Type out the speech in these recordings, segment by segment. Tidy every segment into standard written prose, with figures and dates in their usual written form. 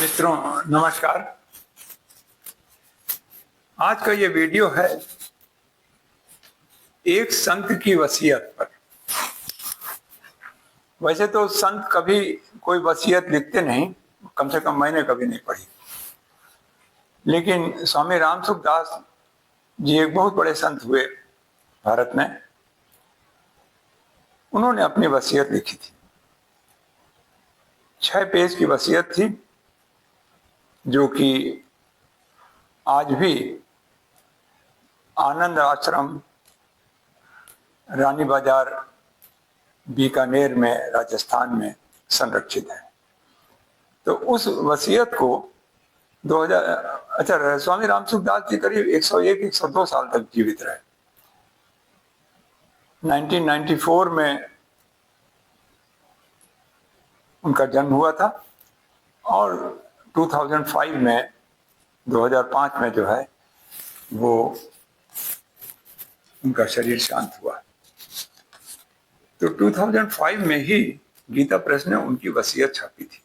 मित्रों नमस्कार। आज का ये वीडियो है एक संत की वसीयत पर। वैसे तो संत कभी कोई वसीयत लिखते नहीं, कम से कम मैंने कभी नहीं पढ़ी, लेकिन स्वामी रामसुख दास जी एक बहुत बड़े संत हुए भारत में। उन्होंने अपनी वसीयत लिखी थी, 6 पेज की वसीयत थी, जो कि आज भी आनंद आश्रम रानी बाजार बीकानेर में राजस्थान में संरक्षित है। तो उस वसीयत को 2000 स्वामी रामसुख दास जी करीब 101-102 साल तक जीवित रहे। 1994 में उनका जन्म हुआ था और 2005 में जो है वो उनका शरीर शांत हुआ। तो 2005 में ही गीता प्रेस ने उनकी वसीयत छापी थी,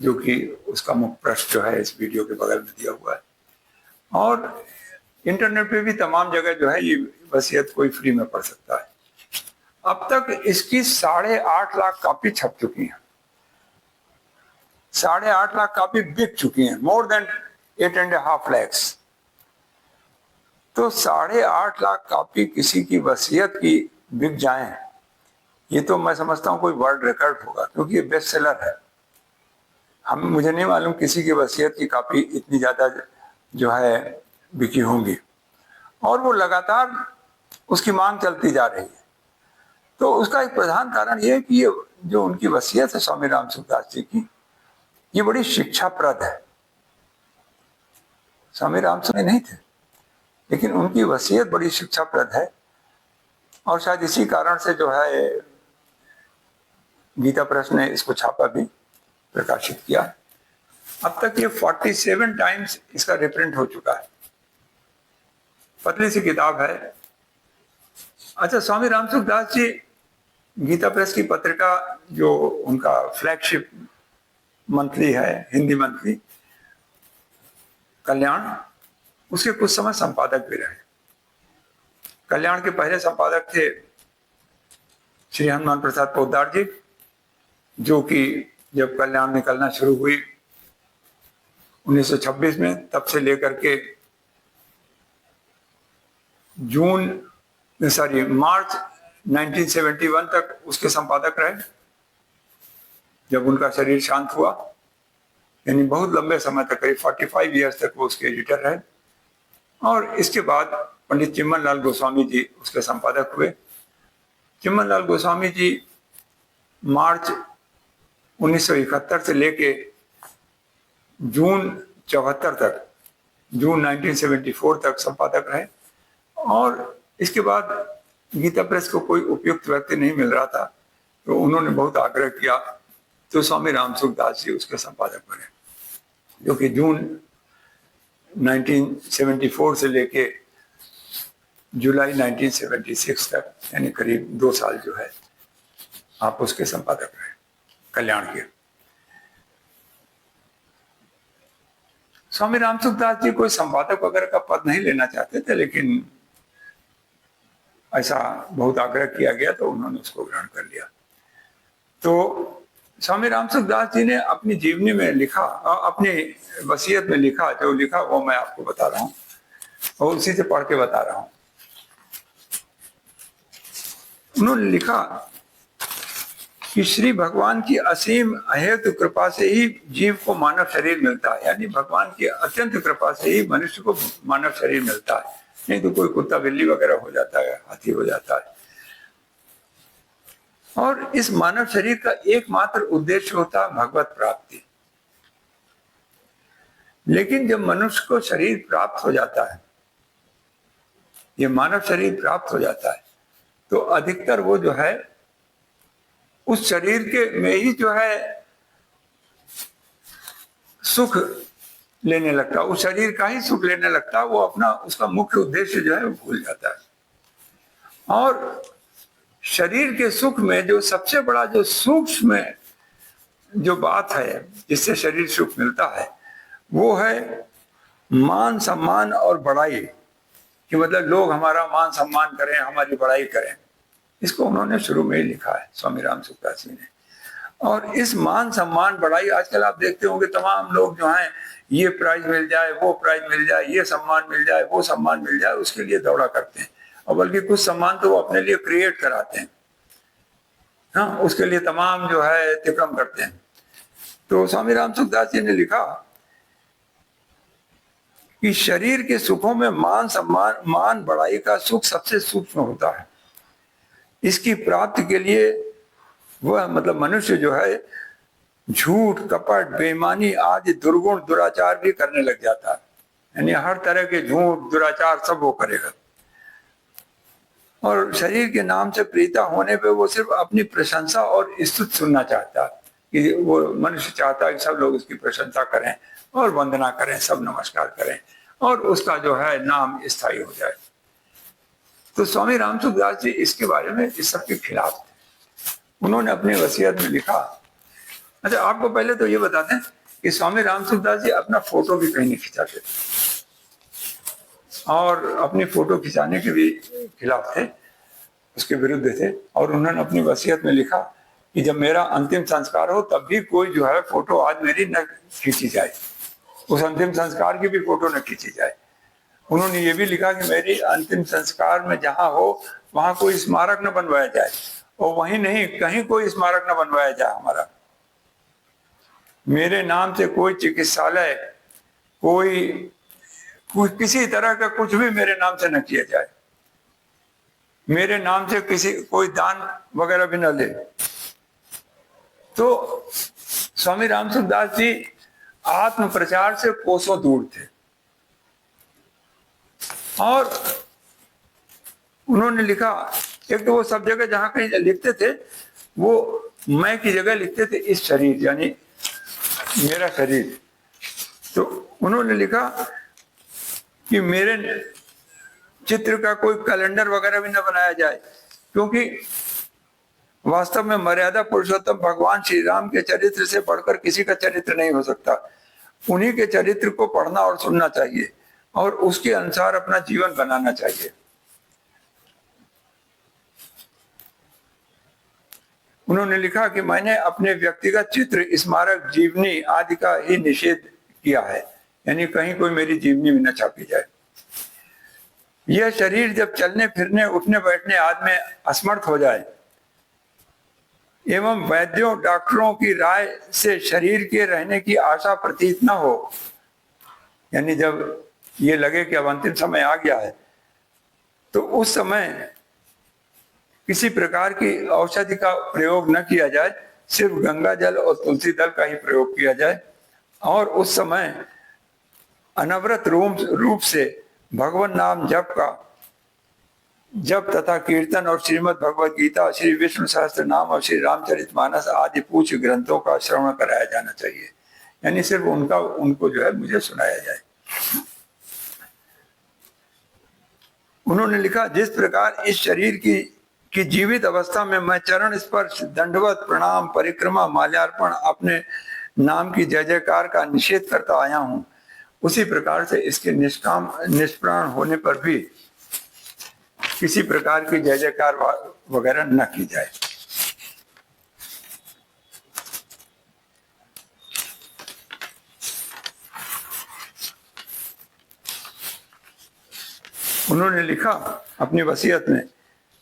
जो कि उसका मुख्य पृष्ठ जो है इस वीडियो के बगल में दिया हुआ है। और इंटरनेट पे भी तमाम जगह जो है ये वसीयत कोई फ्री में पढ़ सकता है। अब तक इसकी 8.5 लाख कॉपी छप चुकी हैं, 8.5 लाख कॉपी बिक चुकी हैं, मोर देन 8.5 lakhs। तो 8.5 लाख कॉपी किसी की वसीयत की बिक जाए, ये तो मैं समझता हूँ कोई वर्ल्ड रिकॉर्ड होगा, क्योंकि ये बेस्ट सेलर है। मुझे नहीं मालूम किसी की वसीयत की कॉपी इतनी ज्यादा जो है बिकी होंगी, और वो लगातार उसकी मांग चलती जा रही है। तो उसका एक प्रधान कारण ये है कि ये जो उनकी वसीयत है स्वामी रामसुख दास जी की, ये बड़ी शिक्षाप्रद है। स्वामी रामसुख नहीं थे, लेकिन उनकी वसीयत बड़ी शिक्षाप्रद है, और शायद इसी कारण से जो है गीता प्रेस ने इसको छापा भी, प्रकाशित किया। अब तक ये 47 टाइम्स इसका रिप्रिंट हो चुका है। पतली सी किताब है। अच्छा, स्वामी रामसुख दास जी गीता प्रेस की पत्रिका, जो उनका फ्लैगशिप मंथली है, हिंदी मंथली कल्याण, उसके कुछ समय संपादक भी रहे। कल्याण के पहले संपादक थे श्री हनुमान प्रसाद पोद्दार जी, जो कि जब कल्याण निकलना शुरू हुई 1926 में, तब से लेकर के मार्च 1971 तक उसके संपादक रहे, जब उनका शरीर शांत हुआ। यानी बहुत लंबे समय तक, करीब 45 ईयर्स तक वो उसके एडिटर रहे। और इसके बाद पंडित चिम्मन लाल गोस्वामी जी उसके संपादक हुए। चिम्मन लाल गोस्वामी जी मार्च 1971 से लेके जून 1974 तक संपादक रहे। और इसके बाद गीता प्रेस को कोई उपयुक्त व्यक्ति नहीं मिल रहा था, तो उन्होंने बहुत आग्रह किया, तो स्वामी रामसुख दास जी उसके संपादक बने, जो कि जून 1974 से लेके जुलाई 1976 तक, यानी करीब 2 साल जो है आप उसके संपादक रहे कल्याण के। स्वामी रामसुख दास जी कोई संपादक वगैरह का पद नहीं लेना चाहते थे, लेकिन ऐसा बहुत आग्रह किया गया तो उन्होंने उसको ग्रहण कर लिया। तो स्वामी रामसुख दास जी ने अपनी जीवनी में लिखा, अपनी वसीयत में लिखा, जो लिखा वो मैं आपको बता रहा हूँ और उसी से पढ़ के बता रहा हूँ। उन्होंने लिखा कि श्री भगवान की असीम अहेतु कृपा से ही जीव को मानव शरीर मिलता है। यानी भगवान की अत्यंत कृपा से ही मनुष्य को मानव शरीर मिलता है, नहीं तो कोई कुत्ता बिल्ली वगैरह हो जाता है, हाथी हो जाता है। और इस मानव शरीर का एकमात्र उद्देश्य होता है भगवत प्राप्ति। लेकिन जब मनुष्य को शरीर प्राप्त हो जाता है, ये मानव शरीर प्राप्त हो जाता है, तो अधिकतर वो जो है उस शरीर के में ही जो है सुख लेने लगता, उस शरीर का ही सुख लेने लगता, वो अपना उसका मुख्य उद्देश्य जो है वो भूल जाता है। और शरीर के सुख में जो सबसे बड़ा जो सूक्ष्म जो बात है जिससे शरीर सुख मिलता है वो है मान सम्मान और बड़ाई, कि मतलब लोग हमारा मान सम्मान करें, हमारी बड़ाई करें। इसको उन्होंने शुरू में ही लिखा है स्वामी राम सुखदास जी ने। और इस मान सम्मान बड़ाई, आजकल आप देखते होंगे तमाम लोग जो हैं ये प्राइज मिल जाए, वो प्राइज मिल जाए, ये सम्मान मिल जाए, वो सम्मान मिल जाए, उसके लिए दौड़ा करते हैं। और बल्कि कुछ सम्मान तो वो अपने लिए क्रिएट कराते हैं, हाँ, उसके लिए तमाम जो है अतिक्रम करते हैं। तो स्वामी राम सुखदास जी ने लिखा कि शरीर के सुखों में मान सम्मान, मान बड़ाई का सुख सबसे सूक्ष्म होता है। इसकी प्राप्ति के लिए वह मतलब मनुष्य जो है झूठ, कपट, बेईमानी आदि दुर्गुण दुराचार भी करने लग जाता है। यानी हर तरह के झूठ, दुराचार सब वो करेगा। और शरीर के नाम से प्रीता होने पे वो सिर्फ अपनी प्रशंसा और स्तुति सुनना चाहता है, कि वो मनुष्य चाहता है कि सब लोग उसकी प्रशंसा करें और वंदना करें, सब नमस्कार करें और उसका जो है नाम स्थायी हो जाए। तो स्वामी राम सुखदास जी इसके बारे में इस सब के खिलाफ थे। उन्होंने अपनी वसीयत में लिखा। अच्छा, आपको पहले तो ये बताते हैं कि स्वामी राम सुखदास जी अपना फोटो भी कहीं नहीं खिंचाते थे और अपनी फोटो खिंचाने के भी खिलाफ थे, उसके विरुद्ध थे। और उन्होंने अपनी वसीयत में लिखा कि जब मेरा अंतिम संस्कार हो तब भी कोई जो है फोटो आज मेरी न खींची जाए, उस अंतिम संस्कार की भी फोटो न खींची जाए। उन्होंने ये भी लिखा कि मेरी अंतिम संस्कार में जहां हो वहां कोई स्मारक न बनवाया जाए, और वहीं नहीं कहीं कोई स्मारक न बनवाया जाए हमारा। मेरे नाम से कोई चिकित्सालय, कोई किसी तरह का कुछ भी मेरे नाम से न किया जाए। मेरे नाम से किसी कोई दान वगैरह भी न ले। तो स्वामी राम सुखदास जी आत्म प्रचार से कोसों दूर थे। और उन्होंने लिखा, एक तो वो सब जगह जहां कहीं लिखते थे वो मैं की जगह लिखते थे इस शरीर, यानी मेरा शरीर। तो उन्होंने लिखा कि मेरे चित्र का कोई कैलेंडर वगैरह भी न बनाया जाए, क्योंकि वास्तव में मर्यादा पुरुषोत्तम भगवान श्री राम के चरित्र से बढ़कर किसी का चरित्र नहीं हो सकता। उन्हीं के चरित्र को पढ़ना और सुनना चाहिए और उसके अनुसार अपना जीवन बनाना चाहिए। उन्होंने लिखा कि मैंने अपने व्यक्तिगत चित्र, स्मारक, जीवनी आदि का ही निषेध किया है, यानी कहीं कोई मेरी जीवनी भी न छापी जाए। यह शरीर जब चलने फिरने, उठने बैठने आदि में असमर्थ हो जाए एवं वैद्यों, डॉक्टरों की राय से शरीर के रहने की आशा प्रतीत न हो, यानी जब ये लगे कि अब अंतिम समय आ गया है, तो उस समय किसी प्रकार की औषधि का प्रयोग न किया जाए, सिर्फ गंगा जल और तुलसी दल का ही प्रयोग किया जाए। और उस समय अनवरत रूप से भगवान नाम जप तथा कीर्तन और श्रीमद् भगवद गीता, श्री विष्णु सहस्त्र नाम और श्री रामचरितमानस आदि पूज्य ग्रंथों का श्रवण कराया जाना चाहिए, यानी सिर्फ उनको जो है मुझे सुनाया जाए। उन्होंने लिखा, जिस प्रकार इस शरीर की जीवित अवस्था में मैं चरण स्पर्श, दंडवत, प्रणाम, परिक्रमा, माल्यार्पण, अपने नाम की जय जयकार का निषेध करता आया हूं, उसी प्रकार से इसके निष्प्राण होने पर भी किसी प्रकार की जय जयकार वगैरह न की जाए। उन्होंने लिखा अपनी वसीयत में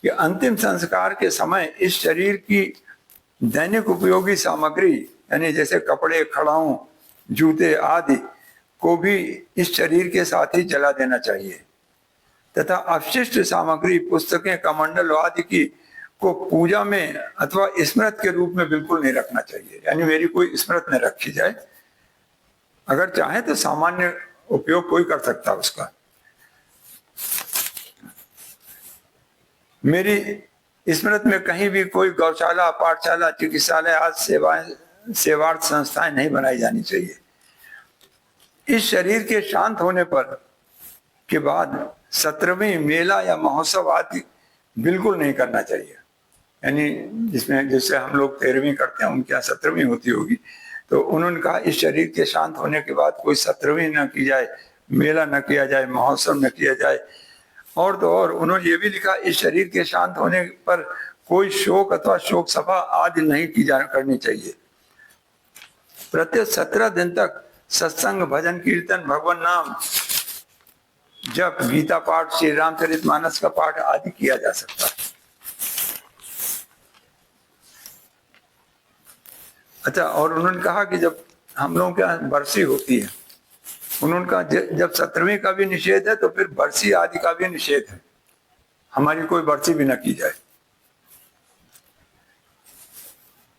कि अंतिम संस्कार के समय इस शरीर की दैनिक उपयोगी सामग्री, यानी जैसे कपड़े, खड़ाऊं, जूते आदि को भी इस शरीर के साथ ही जला देना चाहिए तथा अवशिष्ट सामग्री, पुस्तकें, कमंडल आदि को पूजा में अथवा स्मृत के रूप में बिल्कुल नहीं रखना चाहिए, यानी मेरी कोई स्मृत न रखी जाए। अगर चाहे तो सामान्य उपयोग कोई कर सकता उसका। मेरी स्मृत में कहीं भी कोई गौशाला, पाठशाला, चिकित्सालय आदि सेवार्थ संस्थाएं नहीं बनाई जानी चाहिए। इस शरीर के शांत होने पर के बाद 17वीं मेला या महोत्सव आदि बिल्कुल नहीं करना चाहिए। यानी जिसमें जिससे हम लोग 13वीं करते हैं उनके यहाँ 17वीं होती होगी। तो उन्होंने कहा इस शरीर के शांत होने के बाद कोई 17वीं न की जाए, मेला न किया जाए, महोत्सव न किया जाए। और तो और उन्होंने ये भी लिखा इस शरीर के शांत होने पर कोई शोक अथवा शोक सभा आदि नहीं की जा करनी चाहिए। प्रत्येक 17 दिन तक सत्संग, भजन, कीर्तन, भगवान नाम जप, गीता पाठ, श्री रामचरितमानस का पाठ आदि किया जा सकता है। अच्छा, और उन्होंने कहा कि जब हम लोगों के यहाँ बरसी होती है, उन्होंने कहा जब 17वीं का भी निषेध है तो फिर बरसी आदि का भी निषेध है, हमारी कोई बरसी भी न की जाए।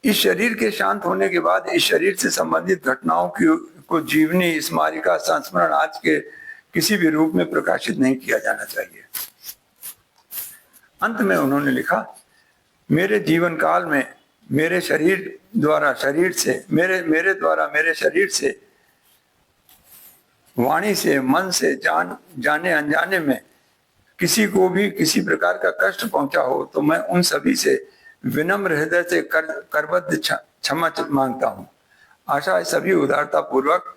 इस शरीर के शांत होने के बाद इस शरीर से संबंधित घटनाओं को जीवनी, स्मारिका, संस्मरण आज के किसी भी रूप में प्रकाशित नहीं किया जाना चाहिए। अंत में उन्होंने लिखा, मेरे जीवन काल में मेरे शरीर द्वारा शरीर से मेरे द्वारा मेरे शरीर से, वाणी से, मन से, जाने अनजाने में किसी को भी किसी प्रकार का कष्ट पहुंचा हो तो मैं उन सभी से विनम्र हृदय से करबद्ध क्षमा मांगता हूं। आशा है सभी उदारता पूर्वक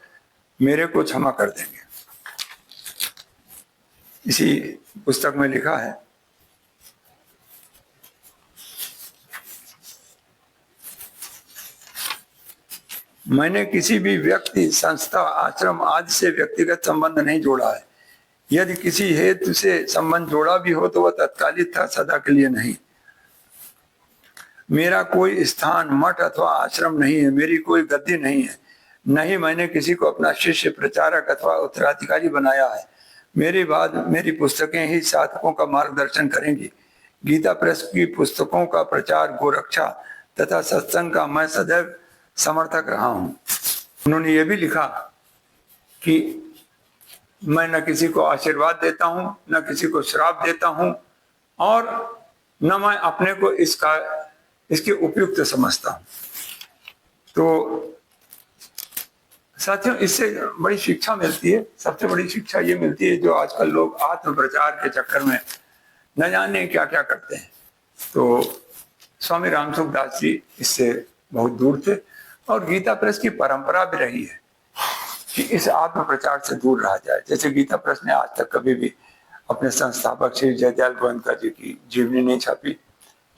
मेरे को क्षमा कर देंगे। इसी पुस्तक में लिखा है, मैंने किसी भी व्यक्ति, संस्था, आश्रम आदि से व्यक्तिगत संबंध नहीं जोड़ा है। यदि किसी हेतु से संबंध जोड़ा भी हो तो वह तत्कालिक था, सदा के लिए नहीं। मेरा कोई स्थान, मठ अथवा आश्रम नहीं है, मेरी कोई गद्दी नहीं है, नहीं मैंने किसी को अपना शिष्य, प्रचारक अथवा उत्तराधिकारी बनाया है। मेरी बाद मेरी पुस्तकें ही साधकों का मार्गदर्शन करेंगी। गीता प्रेस की पुस्तकों का प्रचार, गोरक्षा तथा सत्संग का मैं सदैव समर्थक रहा हूं। उन्होंने ये भी लिखा कि मैं न किसी को आशीर्वाद देता हूं, न किसी को श्राप देता हूं, और न मैं अपने को इसके उपयुक्त समझता हूं। तो साथियों, इससे बड़ी शिक्षा मिलती है। सबसे बड़ी शिक्षा ये मिलती है, जो आजकल लोग आत्म प्रचार के चक्कर में न जाने क्या क्या करते हैं। तो स्वामी रामसुख दास जी इससे बहुत दूर थे, और गीता प्रेस की परंपरा भी रही है कि इस आत्म प्रचार से दूर रहा जाए। जैसे गीता प्रेस ने आज तक कभी भी अपने संस्थापक श्री जयदयाल गोयनका जी की जीवनी नहीं छापी,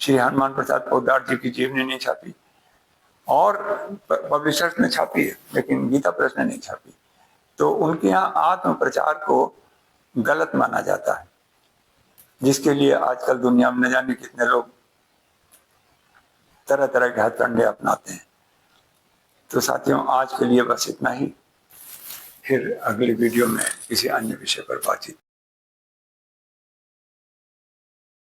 श्री हनुमान प्रसाद पोद्दार जी की जीवनी नहीं छापी, और पब्लिशर्स ने छापी है लेकिन गीता प्रेस ने नहीं छापी। तो उनके यहाँ आत्म प्रचार को गलत माना जाता है, जिसके लिए आजकल दुनिया में न जाने कितने लोग तरह तरह के हथकंडे अपनाते हैं। तो साथियों, आज के लिए बस इतना ही। फिर अगले वीडियो में किसी अन्य विषय पर बातचीत